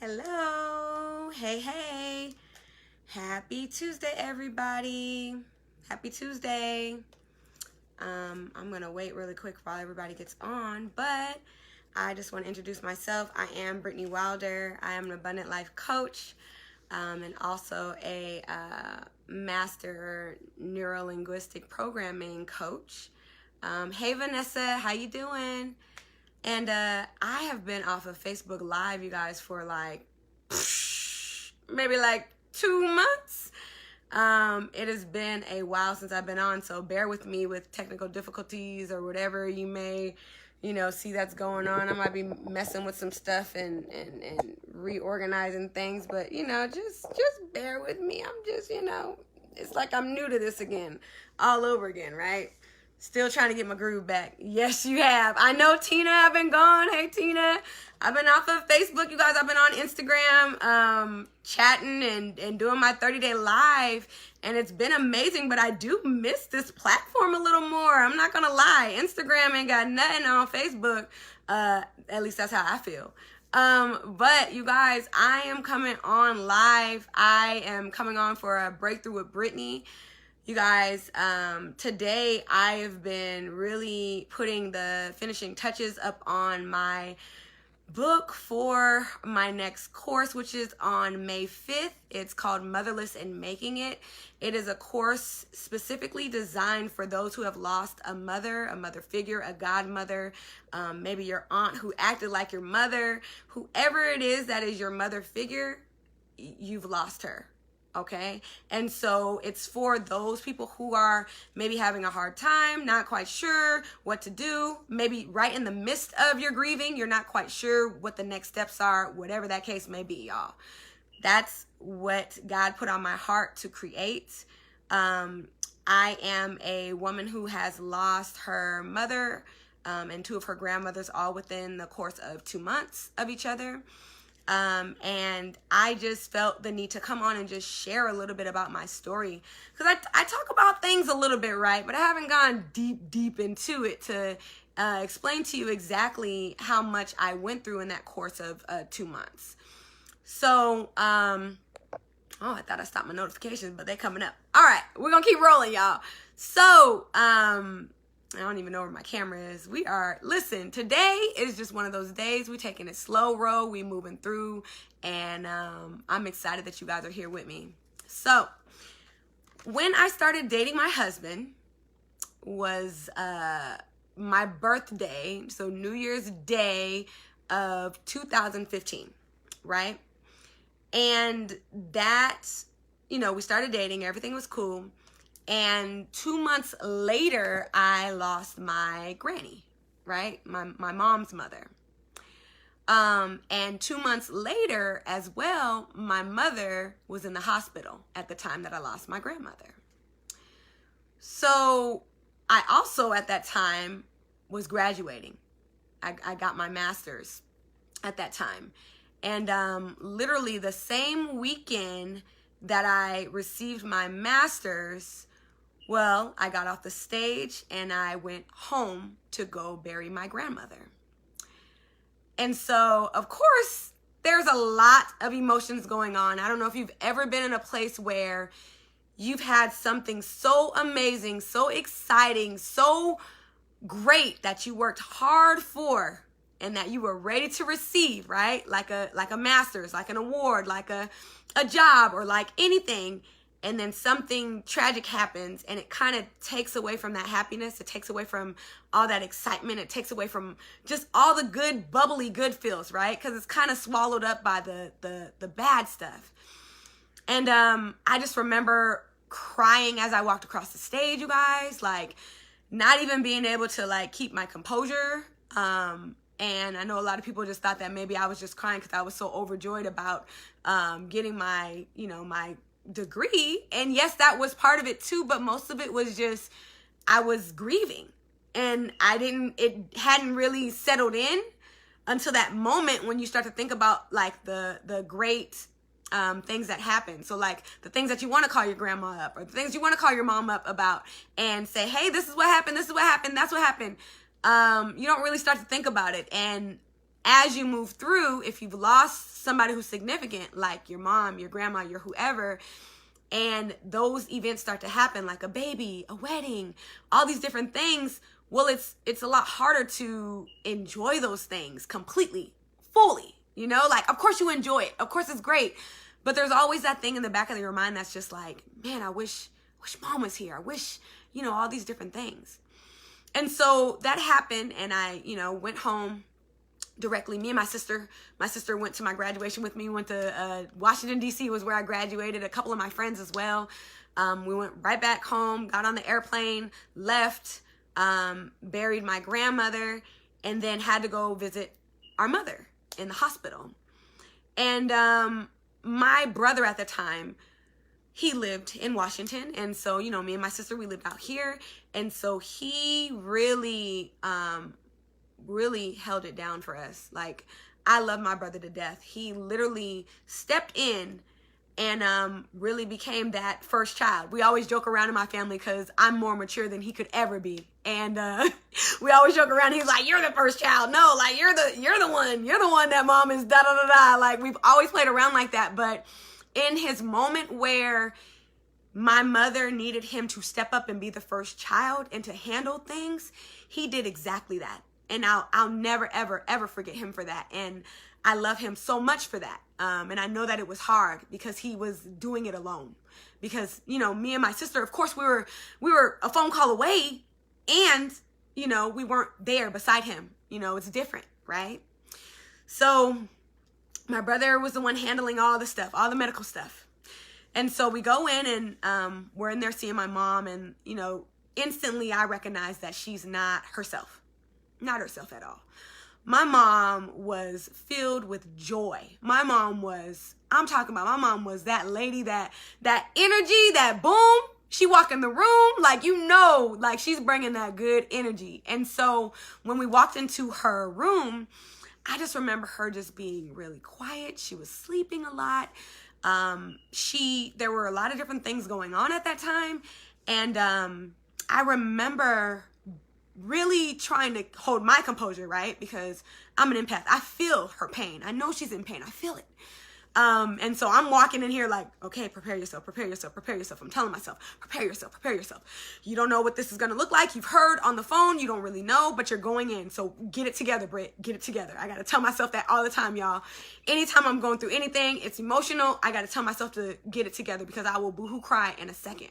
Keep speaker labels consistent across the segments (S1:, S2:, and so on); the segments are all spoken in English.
S1: Hello. Hey. Happy Tuesday, everybody. Happy Tuesday. I'm going to wait really quick while everybody gets on, but I just want to introduce myself. I am Brittany Wilder. I am an abundant life coach and also a master neurolinguistic programming coach. Hey, Vanessa. How you doing? And I have been off of Facebook Live, you guys, for maybe 2 months. It has been a while since I've been on, so bear with me with technical difficulties or whatever you may, see that's going on. I might be messing with some stuff and reorganizing things, but, just bear with me. I'm just, it's like I'm new to this again, all over again, right? Still trying to get my groove back. Yes, you have. I know, Tina, I've been gone. Hey, Tina. I've been off of Facebook, you guys. I've been on Instagram, chatting and doing my 30-day live. And it's been amazing, but I do miss this platform a little more. I'm not going to lie. Instagram ain't got nothing on Facebook. At least that's how I feel. But you guys, I am coming on live. I am coming on for a breakthrough with Brittany. You guys, today I have been really putting the finishing touches up on my book for my next course, which is on May 5th. It's called Motherless and Making It. It is a course specifically designed for those who have lost a mother figure, a godmother, maybe your aunt who acted like your mother, whoever it is that is your mother figure, you've lost her. Okay, and so it's for those people who are maybe having a hard time, not quite sure what to do, maybe right in the midst of your grieving, you're not quite sure what the next steps are, whatever that case may be, y'all. That's what God put on my heart to create. I am a woman who has lost her mother and two of her grandmothers all within the course of 2 months of each other. And I just felt the need to come on and just share a little bit about my story. Because I talk about things a little bit, right? But I haven't gone deep into it to explain to you exactly how much I went through in that course of 2 months. So, I thought I stopped my notifications, but they're coming up. All right, we're going to keep rolling, y'all. So, I don't even know where my camera is. Listen, today is just one of those days. We're taking it slow road. We moving through. And I'm excited that you guys are here with me. So, when I started dating my husband was my birthday. So, New Year's Day of 2015, right? And that, we started dating. Everything was cool. And 2 months later, I lost my granny, right? My mom's mother. And 2 months later as well, my mother was in the hospital at the time that I lost my grandmother. So I also at that time was graduating. I got my master's at that time. And literally the same weekend that I received my master's, well, I got off the stage and I went home to go bury my grandmother. And so, of course, there's a lot of emotions going on. I don't know if you've ever been in a place where you've had something so amazing, so exciting, so great that you worked hard for and that you were ready to receive, right? Like a master's, like an award, like a job or like anything. And then something tragic happens and it kind of takes away from that happiness. It takes away from all that excitement. It takes away from just all the good, bubbly good feels, right? Because it's kind of swallowed up by the bad stuff. And I just remember crying as I walked across the stage, you guys, like not even being able to keep my composure. And I know a lot of people just thought that maybe I was just crying because I was so overjoyed about getting my, my degree. And yes, that was part of it too, but most of it was just I was grieving and it hadn't really settled in until that moment when you start to think about the great things that happen. So the things that you want to call your grandma up or the things you want to call your mom up about and say, hey, this is what happened, that's what happened. You don't really start to think about it. And as you move through, if you've lost somebody who's significant, like your mom, your grandma, your whoever, and those events start to happen, like a baby, a wedding, all these different things, well, it's a lot harder to enjoy those things completely, fully, you know? Like, of course you enjoy it. Of course it's great. But there's always that thing in the back of your mind that's just like, man, I wish mom was here. I wish, you know, all these different things. And so that happened, and I, you know, went home directly. Me and my sister went to my graduation with me, went to Washington, D.C. was where I graduated, a couple of my friends as well. We went right back home, got on the airplane, left, buried my grandmother, and then had to go visit our mother in the hospital. And my brother at the time, he lived in Washington, and so, you know, me and my sister, we lived out here, and so he really held it down for us. Like, I love my brother to death. He literally stepped in and really became that first child. We always joke around in my family because I'm more mature than he could ever be, and we always joke around. He's like, "You're the first child." No, like, you're the one that mom is da da da da. Like, we've always played around like that. But in his moment where my mother needed him to step up and be the first child and to handle things, he did exactly that. And I'll never, ever, ever forget him for that. And I love him so much for that. And I know that it was hard because he was doing it alone. Because, you know, me and my sister, of course, we were a phone call away, and, you know, we weren't there beside him. You know, it's different, right? So my brother was the one handling all the stuff, all the medical stuff. And so we go in, and we're in there seeing my mom, and, you know, instantly I recognize that she's not herself. Not herself at all. My mom was filled with joy. My mom was that lady, that energy, that boom. She walked in the room, like, you know, like, she's bringing that good energy. And so when we walked into her room, I just remember her just being really quiet. She was sleeping a lot. There were a lot of different things going on at that time. And I remember really trying to hold my composure, right? Because I'm an empath. I feel her pain. I know she's in pain. I feel it. And so I'm walking in here like, okay, prepare yourself, prepare yourself, prepare yourself. I'm telling myself, prepare yourself, prepare yourself. You don't know what this is going to look like. You've heard on the phone. You don't really know, but you're going in. So get it together, Britt. Get it together. I got to tell myself that all the time, y'all. Anytime I'm going through anything, it's emotional, I got to tell myself to get it together because I will boohoo cry in a second.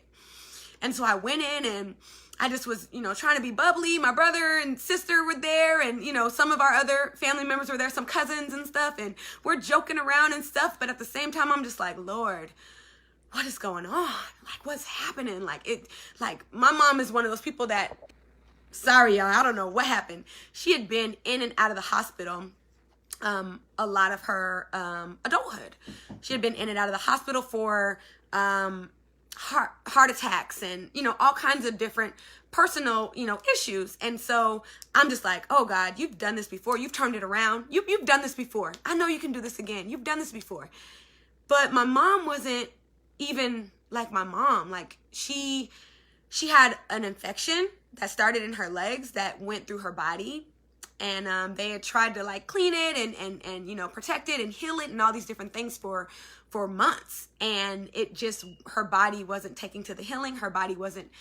S1: And so I went in, and I just was, you know, trying to be bubbly. My brother and sister were there, and, you know, some of our other family members were there, some cousins and stuff, and we're joking around and stuff. But at the same time, I'm just like, Lord, what is going on? Like, what's happening? Like, my mom is one of those people that, sorry, y'all, I don't know what happened. She had been in and out of the hospital a lot of her adulthood. She had been in and out of the hospital for heart attacks and, you know, all kinds of different personal, you know, issues. And so I'm just like, oh God, you've done this before. You've turned it around. You've done this before. I know you can do this again. You've done this before. But my mom wasn't even like my mom. Like, she had an infection that started in her legs that went through her body. And they had tried to, like, clean it and you know, protect it and heal it and all these different things for months. And it just, her body wasn't taking to the healing. Her body wasn't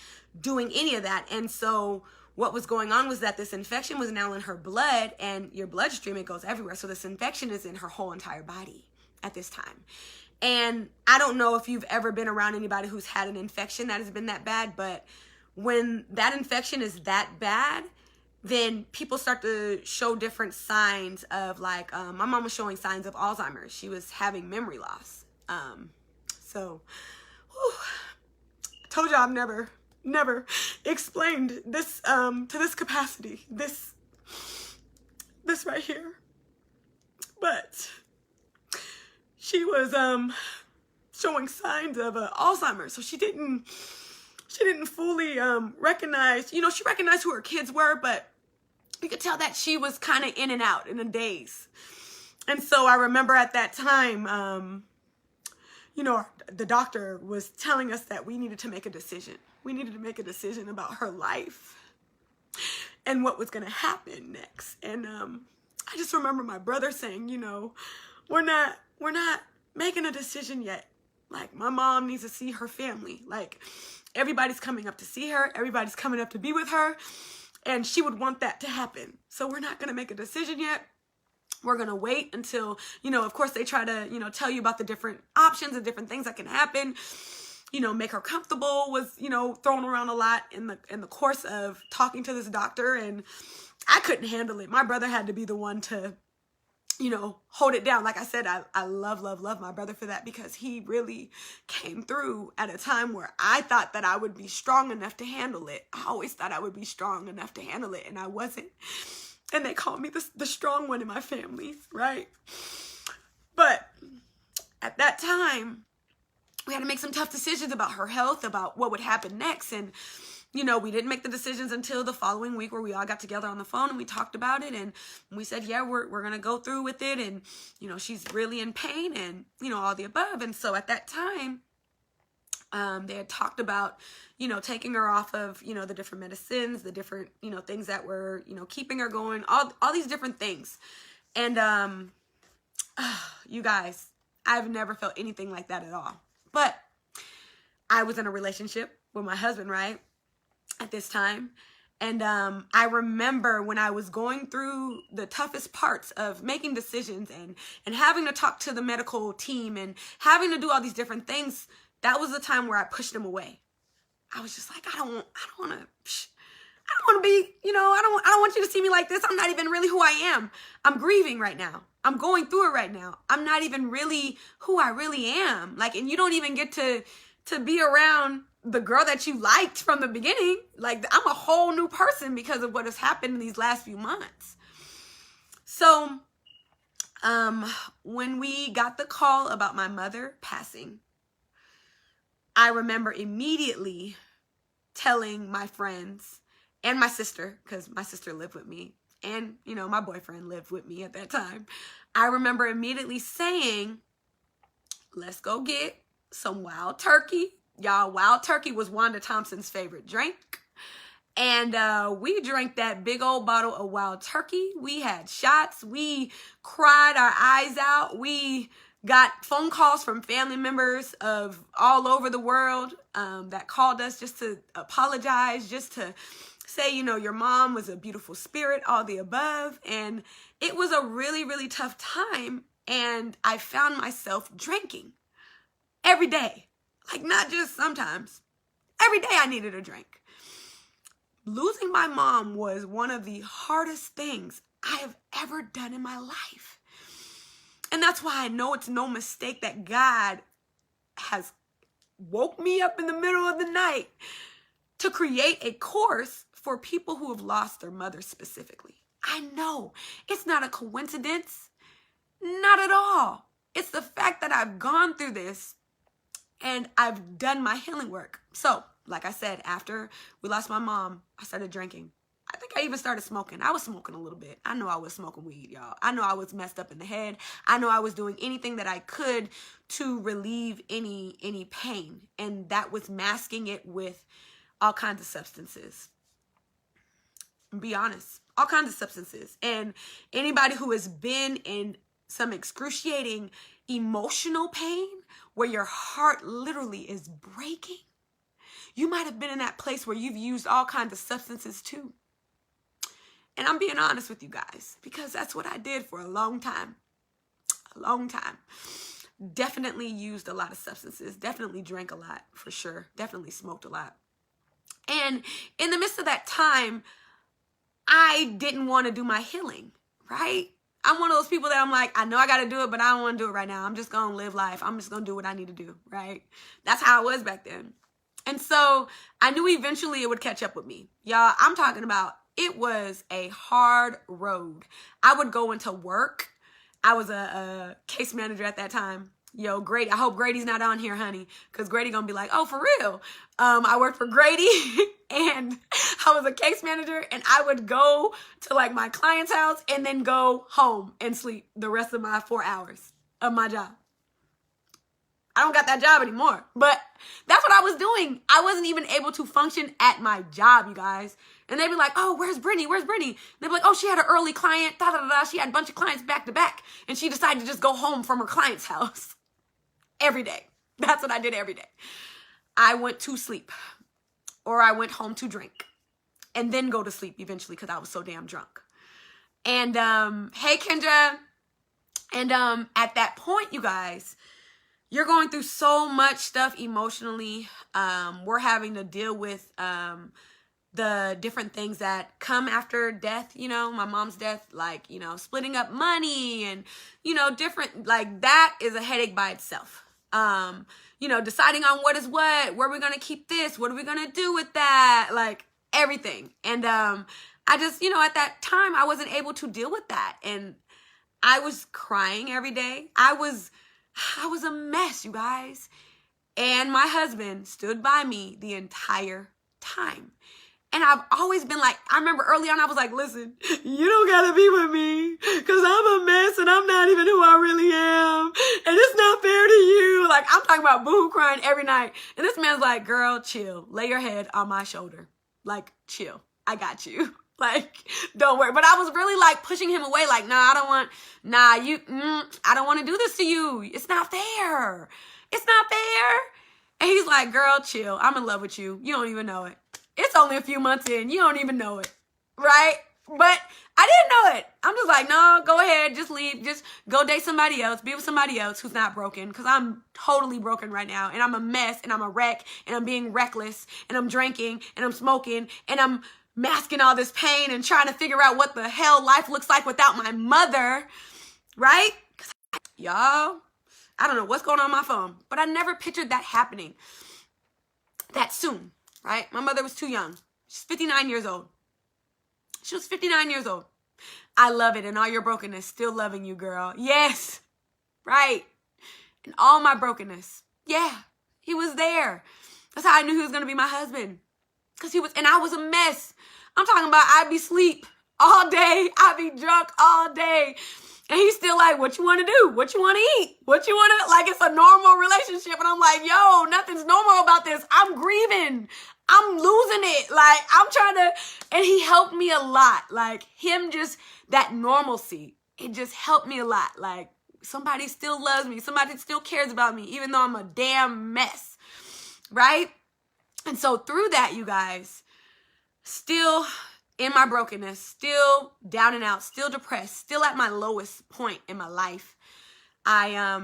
S1: doing any of that. And so what was going on was that this infection was now in her blood, and your bloodstream, it goes everywhere. So this infection is in her whole entire body at this time. And I don't know if you've ever been around anybody who's had an infection that has been that bad, but when that infection is that bad, then people start to show different signs of, like, my mom was showing signs of Alzheimer's. She was having memory loss. So, whew, I told y'all I've never explained this to this capacity, this right here. But she was showing signs of Alzheimer's. So she didn't fully recognize, you know, she recognized who her kids were, but you could tell that she was kind of in and out in a daze. And so I remember at that time, you know, the doctor was telling us that we needed to make a decision. We needed to make a decision about her life and what was going to happen next. And I just remember my brother saying, you know, we're not making a decision yet. Like, my mom needs to see her family. Like, everybody's coming up to see her. Everybody's coming up to be with her. And she would want that to happen. So we're not going to make a decision yet. We're going to wait until, you know, of course they try to, you know, tell you about the different options and different things that can happen. You know, make her comfortable was, you know, thrown around a lot in the course of talking to this doctor. And I couldn't handle it. My brother had to be the one to, you know, hold it down. Like I said, I love my brother for that, because he really came through at a time where I thought that I would be strong enough to handle it. I always thought I would be strong enough to handle it, and I wasn't. And they called me the strong one in my family, right? But at that time, we had to make some tough decisions about her health, about what would happen next. And, you know, we didn't make the decisions until the following week, where we all got together on the phone and we talked about it. And we said, yeah, we're going to go through with it. And, you know, she's really in pain and, you know, all the above. And so at that time, they had talked about, you know, taking her off of, you know, the different medicines, the different, you know, things that were, you know, keeping her going, all these different things. And, you guys, I've never felt anything like that at all. But I was in a relationship with my husband, right, at this time. And I remember when I was going through the toughest parts of making decisions and having to talk to the medical team and having to do all these different things, that was the time where I pushed him away. I was just like, I don't want to be, you know, I don't want you to see me like this. I'm not even really who I am. I'm grieving right now. I'm going through it right now. I'm not even really who I really am. Like, and you don't even get to be around the girl that you liked from the beginning. Like, I'm a whole new person because of what has happened in these last few months. So, when we got the call about my mother passing, I remember immediately telling my friends and my sister, because my sister lived with me, and, you know, my boyfriend lived with me at that time. I remember immediately saying, let's go get some wild turkey. Y'all, wild turkey was Wanda Thompson's favorite drink. And we drank that big old bottle of wild turkey. We had shots. We cried our eyes out. We got phone calls from family members of all over the world that called us just to apologize, just to say, you know, your mom was a beautiful spirit, all the above. And it was a really, really tough time. And I found myself drinking every day. Like, not just sometimes. Every day I needed a drink. Losing my mom was one of the hardest things I have ever done in my life. And that's why I know it's no mistake that God has woke me up in the middle of the night to create a course for people who have lost their mother specifically. I know it's not a coincidence. Not at all. It's the fact that I've gone through this and I've done my healing work. So, like I said, after we lost my mom, I started drinking. I think I even started smoking. I was smoking a little bit. I know I was smoking weed, y'all. I know I was messed up in the head. I know I was doing anything that I could to relieve any pain. And that was masking it with all kinds of substances. Be honest, all kinds of substances. And anybody who has been in some excruciating emotional pain where your heart literally is breaking, you might have been in that place where you've used all kinds of substances too. And I'm being honest with you guys, because that's what I did for a long time. A long time. Definitely used a lot of substances. Definitely drank a lot, for sure. Definitely smoked a lot. And in the midst of that time, I didn't want to do my healing, right? I'm one of those people that I'm like, I know I got to do it, but I don't want to do it right now. I'm just going to live life. I'm just going to do what I need to do, right? That's how I was back then. And so I knew eventually it would catch up with me. Y'all, I'm talking about, it was a hard road. I would go into work. I was a case manager at that time. Yo, Grady, I hope Grady's not on here, honey, because Grady gonna be like, oh, for real? I worked for Grady and I was a case manager, and I would go to like my client's house and then go home and sleep the rest of my 4 hours of my job. I don't got that job anymore. But that's what I was doing. I wasn't even able to function at my job, you guys. And they'd be like, oh, where's Brittany? Where's Brittany? They'd be like, oh, she had an early client, da-da-da-da. She had a bunch of clients back to back. And she decided to just go home from her client's house every day. That's what I did every day. I went to sleep, or I went home to drink and then go to sleep eventually because I was so damn drunk. And hey, Kendra. And at that point, you guys, you're going through so much stuff emotionally. We're having to deal with the different things that come after death, you know, my mom's death, like, you know, splitting up money and, you know, different, like that is a headache by itself. You know, deciding on what is what, where we're going to keep this, what are we going to do with that, like everything. And I just, you know, at that time, I wasn't able to deal with that. And I was crying every day. I was a mess, you guys. And my husband stood by me the entire time. And I've always been like, I remember early on, I was like, listen, you don't gotta be with me because I'm a mess and I'm not even who I really am. And it's not fair to you. Like, I'm talking about boohoo crying every night. And this man's like, girl, chill. Lay your head on my shoulder. Like, chill. I got you. Like, don't worry. But I was really like pushing him away. Like, I don't want to do this to you. It's not fair. It's not fair. And he's like, girl, chill. I'm in love with you. You don't even know it. It's only a few months in. You don't even know it. Right? But I didn't know it. I'm just like, no, go ahead. Just leave. Just go date somebody else. Be with somebody else who's not broken. Because I'm totally broken right now. And I'm a mess. And I'm a wreck. And I'm being reckless. And I'm drinking. And I'm smoking. And I'm masking all this pain and trying to figure out what the hell life looks like without my mother. Right? Y'all, I don't know what's going on my phone. But I never pictured that happening that soon. Right? My mother was too young. She's 59 years old. She was 59 years old. I love it. And all your brokenness, still loving you, girl. Yes. Right. And all my brokenness. Yeah. He was there. That's how I knew he was going to be my husband. Because he was, and I was a mess. I'm talking about I'd be asleep all day. I'd be drunk all day. And he's still like, what you want to do? What you want to eat? What you want to, like, it's a normal relationship. And I'm like, yo, nothing's normal about this. I'm grieving. I'm losing it. Like, I'm trying to, and he helped me a lot. Like, him just, that normalcy, it just helped me a lot. Like, somebody still loves me. Somebody still cares about me, even though I'm a damn mess. Right? And so through that, you guys, still in my brokenness, still down and out, still depressed, still at my lowest point in my life, I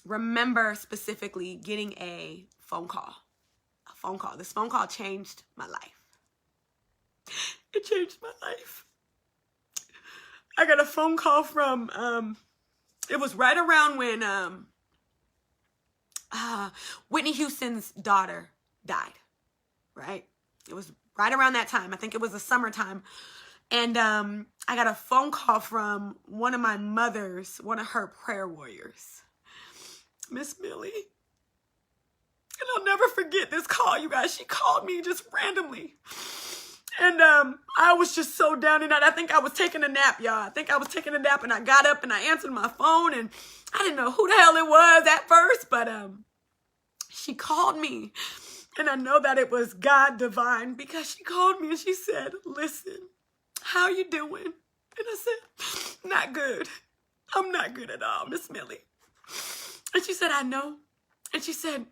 S1: remember specifically getting a phone call. This phone call changed my life. It changed my life. I got a phone call from, it was right around when Whitney Houston's daughter died, right? It was right around that time. I think it was the summertime. And I got a phone call from one of my mothers, one of her prayer warriors, Miss Millie. And I'll never forget this call, you guys. She called me just randomly. And I was just so down and out. I think I was taking a nap, y'all. I think I was taking a nap and I got up and I answered my phone and I didn't know who the hell it was at first, but she called me. And I know that it was God divine because she called me and she said, listen, how you doing? And I said, not good. I'm not good at all, Miss Millie. And she said, I know. And she said,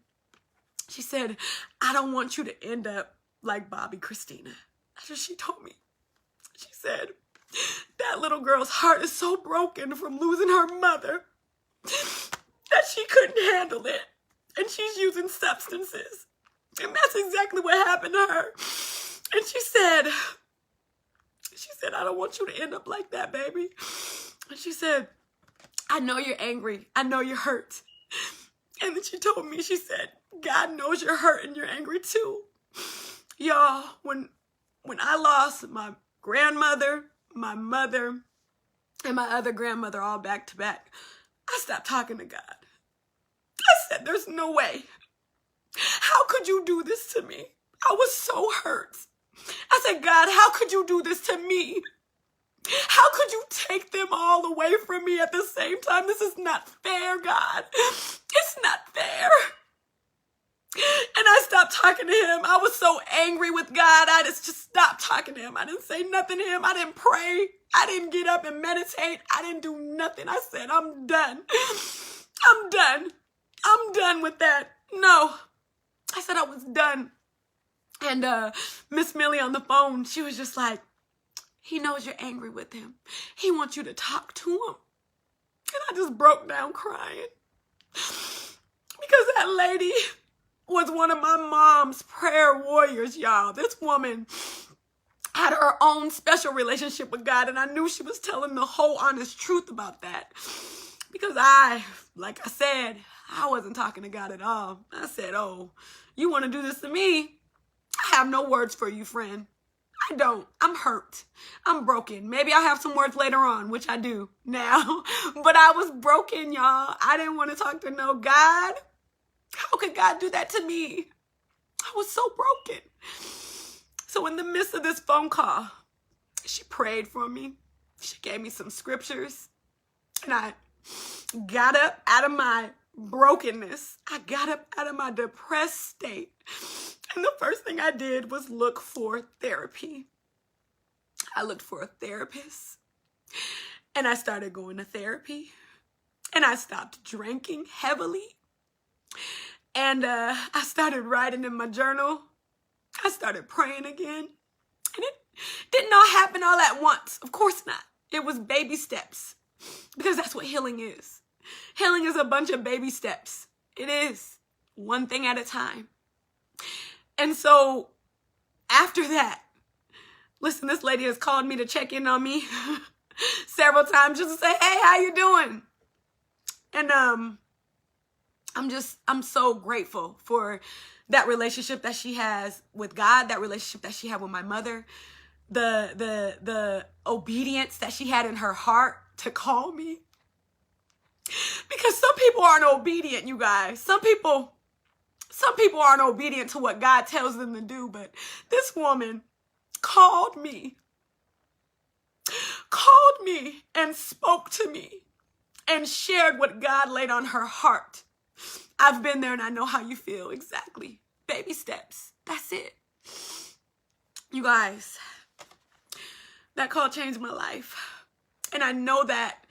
S1: I don't want you to end up like Bobby Christina. That's what she told me. She said, that little girl's heart is so broken from losing her mother that she couldn't handle it. And she's using substances. And that's exactly what happened to her. And she said, I don't want you to end up like that, baby. And she said, I know you're angry. I know you're hurt. And then she told me, she said, God knows you're hurt and you're angry too. Y'all, when I lost my grandmother, my mother, and my other grandmother all back to back, I stopped talking to God. I said, there's no way. How could you do this to me? I was so hurt. I said, God, how could you do this to me? How could you take them all away from me at the same time? This is not fair, God. It's It's not fair. And I stopped talking to him. I was so angry with God. I just stopped talking to him. I didn't say nothing to him. I didn't pray. I didn't get up and meditate. I didn't do nothing. I said, I'm done. I'm done. I'm done with that. No. I said I was done. And Miss Millie on the phone, she was just like, he knows you're angry with him. He wants you to talk to him. And I just broke down crying. Because that lady was one of my mom's prayer warriors, y'all. This woman had her own special relationship with God, and I knew she was telling the whole honest truth about that. Because like I said, I wasn't talking to God at all. I said, oh, you want to do this to me? I have no words for you, friend. I don't. I'm hurt. I'm broken. Maybe I'll have some words later on, which I do now. But I was broken, y'all. I didn't want to talk to no God. How could God do that to me? I was so broken. So in the midst of this phone call, she prayed for me. She gave me some scriptures. And I got up out of my brokenness. I got up out of my depressed state. And the first thing I did was look for therapy. I looked for a therapist. And I started going to therapy. And I stopped drinking heavily. And I started writing in my journal. I started praying again. And it didn't all happen all at once. Of course not. It was baby steps. Because that's what healing is. Healing is a bunch of baby steps. It is. One thing at a time. And so after that, listen, this lady has called me to check in on me several times just to say, hey, how you doing? And I'm so grateful for that relationship that she has with God, that relationship that she had with my mother, the obedience that she had in her heart to call me. Because some people aren't obedient, you guys. Some people aren't obedient to what God tells them to do, but this woman called me and spoke to me and shared what God laid on her heart. I've been there and I know how you feel. Exactly. Baby steps. That's it. You guys, that call changed my life. And I know that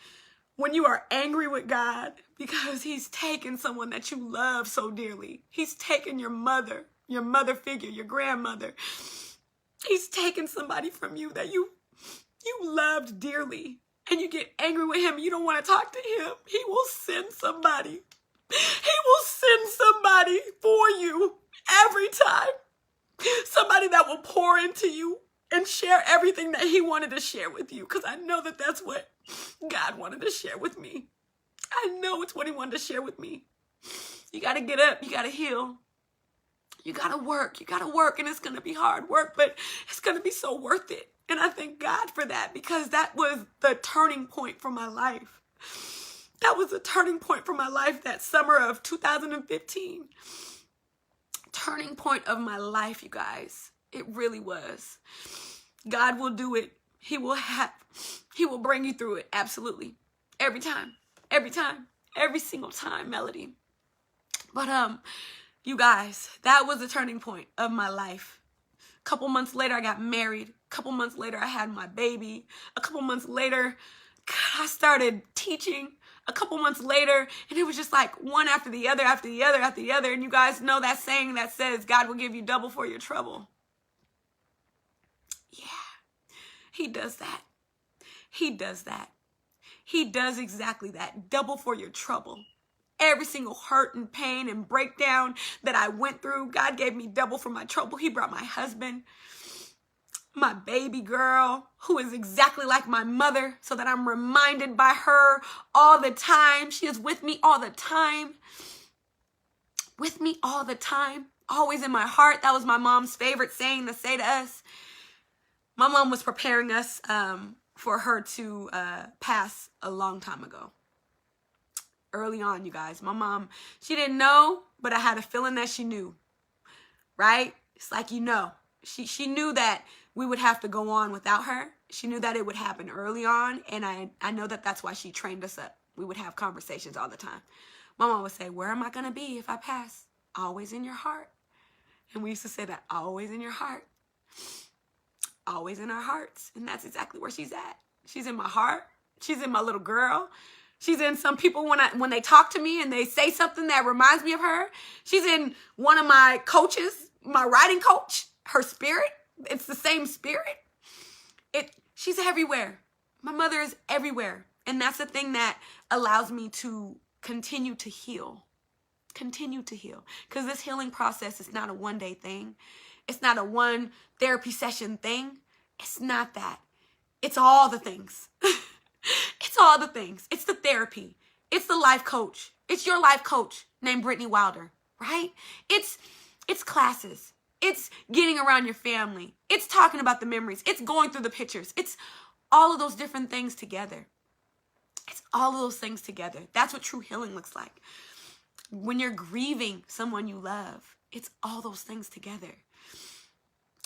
S1: when you are angry with God because he's taken someone that you love so dearly, he's taken your mother figure, your grandmother. He's taken somebody from you that you loved dearly, and you get angry with him. You don't want to talk to him. He will send somebody. He will send somebody for you every time. Somebody that will pour into you and share everything that he wanted to share with you. Because I know that that's what God wanted to share with me. I know it's what he wanted to share with me. You got to get up. You got to heal. You got to work. You got to work. And it's going to be hard work, but it's going to be so worth it. And I thank God for that, because that was the turning point for my life. That was the turning point for my life that summer of 2015. Turning point of my life, you guys. It really was. God will do it. He will bring you through it. Absolutely. Every time. Every time. Every single time, Melody. But you guys, that was the turning point of my life. A couple months later, I got married. A couple months later, I had my baby. A couple months later, I started teaching. A couple months later, and it was just like one after the other, after the other, after the other. And you guys know that saying that says, God will give you double for your trouble. Yeah, he does that. He does that. He does exactly that. Double for your trouble. Every single hurt and pain and breakdown that I went through, God gave me double for my trouble. He brought my husband, my baby girl, who is exactly like my mother, so that I'm reminded by her all the time. She is with me all the time. With me all the time. Always in my heart. That was my mom's favorite saying to say to us. My mom was preparing us for her to pass a long time ago. Early on, you guys. My mom, she didn't know, but I had a feeling that she knew. Right? It's like, you know. She knew that we would have to go on without her. She knew that it would happen early on, and I know that that's why she trained us up We would have conversations all the time. My mom would say, where am I going to be if I pass? Always in your heart. And we used to say that, always in your heart. Always in our hearts. And that's exactly where she's at. She's in my heart. She's in my little girl. She's in some people when they talk to me and they say something that reminds me of her. She's in one of my coaches, my writing coach, her spirit. It's the same spirit. She's everywhere. My mother is everywhere. And that's the thing that allows me to continue to heal. Continue to heal. Because this healing process is not a one-day thing. It's not a one therapy session thing. It's not that. It's all the things. It's all the things. It's the therapy. It's the life coach. It's your life coach named Brittany Wilder, right? It's classes. It's getting around your family. It's talking about the memories. It's going through the pictures. It's all of those different things together. It's all of those things together. That's what true healing looks like. When you're grieving someone you love, it's all those things together.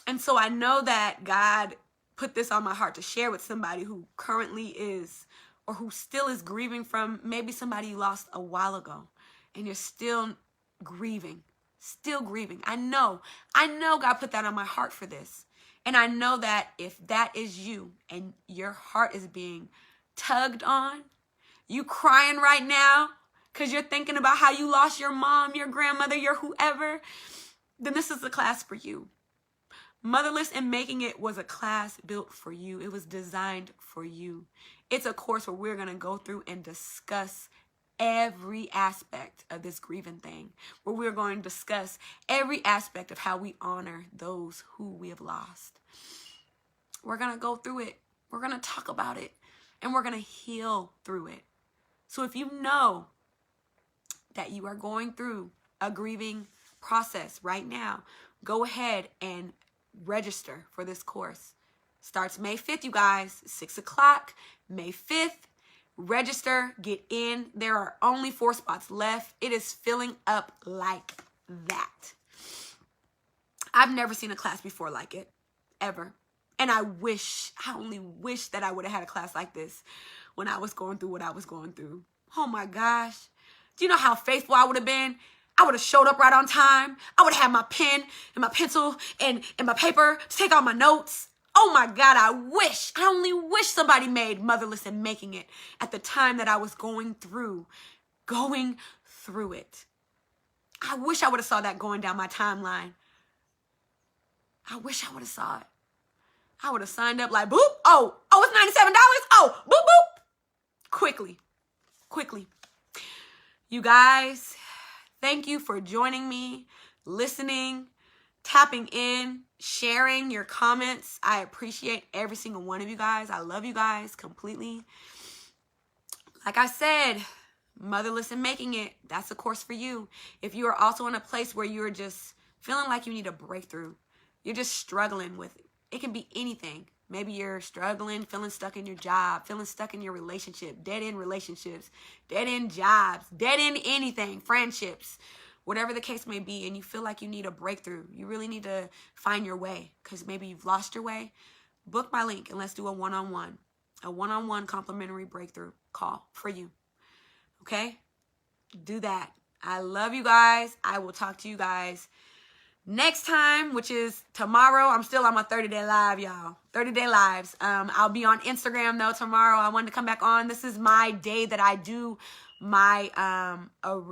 S1: And so I know that God put this on my heart to share with somebody who currently is, or who still is grieving from maybe somebody you lost a while ago, and you're still grieving. Still grieving. I know God put that on my heart for this. And I know that if that is you and your heart is being tugged on, you crying right now because you're thinking about how you lost your mom, your grandmother, your whoever, then this is the class for you. Motherless and Making It was a class built for you. It was designed for you. It's a course where we're going to go through and discuss every aspect of this grieving thing, where we're going to discuss every aspect of how we honor those who we have lost. We're going to go through it. We're going to talk about it, and we're going to heal through it. So if you know that you are going through a grieving process right now, go ahead and register for this course. Starts May 5th, you guys, 6 o'clock, May 5th. Register, get in. There are only 4 spots left. It is filling up like that. I've never seen a class before like it, ever. And I only wish that I would have had a class like this when I was going through what I was going through. Oh my gosh. Do you know how faithful I would have been? I would have showed up right on time. I would have had my pen and my pencil and my paper to take all my notes. Oh my God, I only wish somebody made Motherless and Making It at the time that I was going through it. I wish I would have saw that going down my timeline. I wish I would have saw it. I would have signed up like, boop, oh, it's $97, oh, boop, boop. Quickly. You guys, thank you for joining me, listening, tapping in, sharing your comments. I appreciate every single one of you guys. I love you guys completely. Like I said, Motherless and Making It, that's a course for you. If you are also in a place where you're just feeling like you need a breakthrough, you're just struggling with it can be anything. Maybe you're struggling, feeling stuck in your job, feeling stuck in your relationship, dead-end relationships, dead-end jobs, dead-end anything, friendships, whatever the case may be, and you feel like you need a breakthrough. You really need to find your way because maybe you've lost your way. Book my link and let's do a one-on-one complimentary breakthrough call for you. Okay? Do that. I love you guys. I will talk to you guys next time, which is tomorrow. I'm still on my 30-day live, y'all. 30-day lives. I'll be on Instagram, though, tomorrow. I wanted to come back on. This is my day that I do my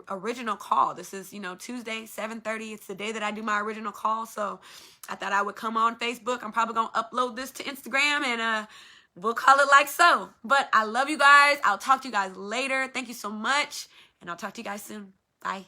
S1: original call. This is, Tuesday, 7:30. It's the day that I do my original call. So I thought I would come on Facebook. I'm probably going to upload this to Instagram, and we'll call it like so. But I love you guys. I'll talk to you guys later. Thank you so much, and I'll talk to you guys soon. Bye.